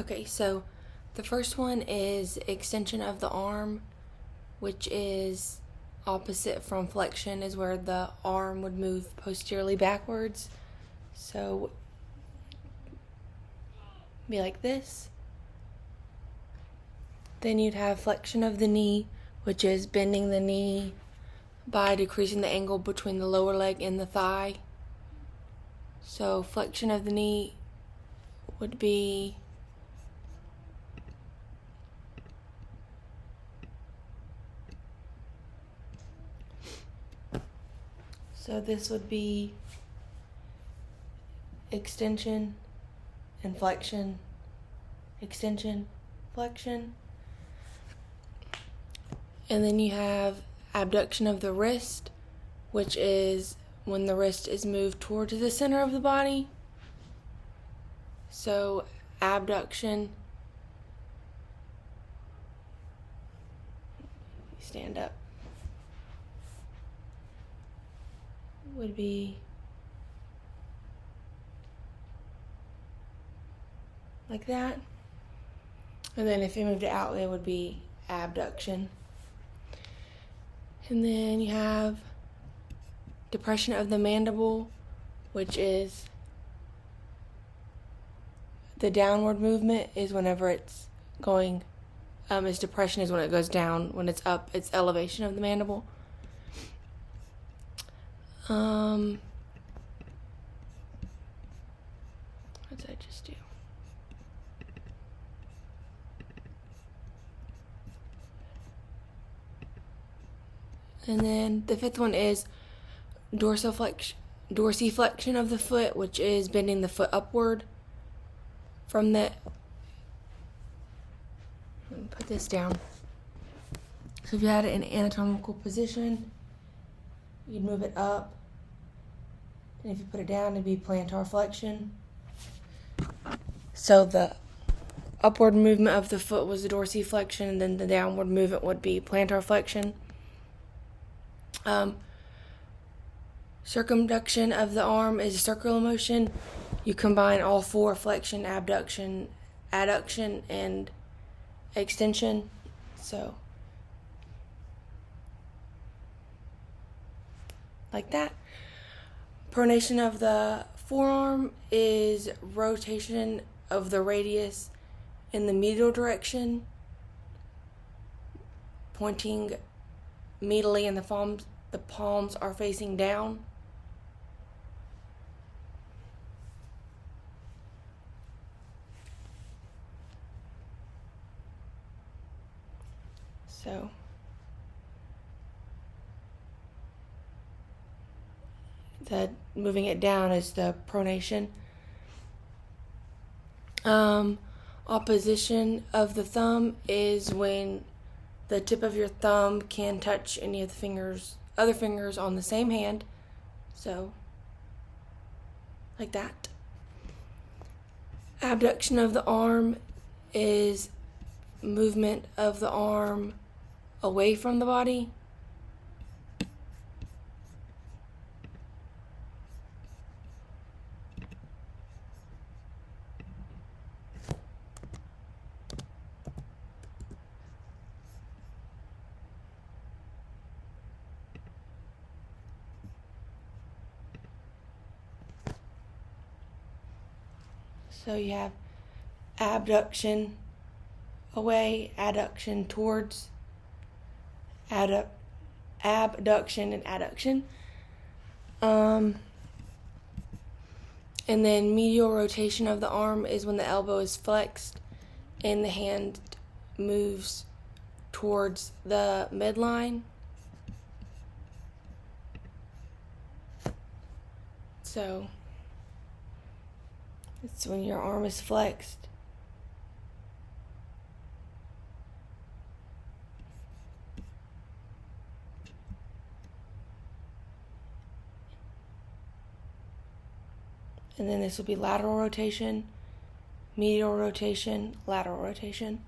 Okay, so the first one is extension of the arm, which is opposite from flexion, is where the arm would move posteriorly backwards. So be like this. Then you'd have flexion of the knee, which is bending the knee by decreasing the angle between the lower leg and the thigh. So flexion of the knee would be this would be extension and flexion, extension, flexion. And then you have abduction of the wrist, which is when the wrist is moved towards the center of the body. So abduction, stand up, would be like that. And then if you moved it out, it would be abduction. And then you have depression of the mandible, which is the downward movement is whenever it's going, its depression is when it goes down. When it's up, it's elevation of the mandible. What did I just do? And then the fifth one is dorsiflexion of the foot, which is bending the foot upward from the. Let me put this down. So if you had it in anatomical position, you'd move it up. And if you put it down, it'd be plantar flexion. So the upward movement of the foot was the dorsiflexion, and then the downward movement would be plantar flexion. Circumduction of the arm is a circular motion. You combine all four: flexion, abduction, adduction, and extension. So like that. Pronation of the forearm is rotation of the radius in the medial direction, pointing medially, and the palms are facing down. So moving it down is the pronation. Opposition of the thumb is when the tip of your thumb can touch any of the other fingers on the same hand. So like that. Abduction of the arm is movement of the arm away from the body. So you have abduction away, adduction towards, abduction and adduction. And then medial rotation of the arm is when the elbow is flexed and the hand moves towards the midline. So it's when your arm is flexed. And then this will be lateral rotation, medial rotation, lateral rotation.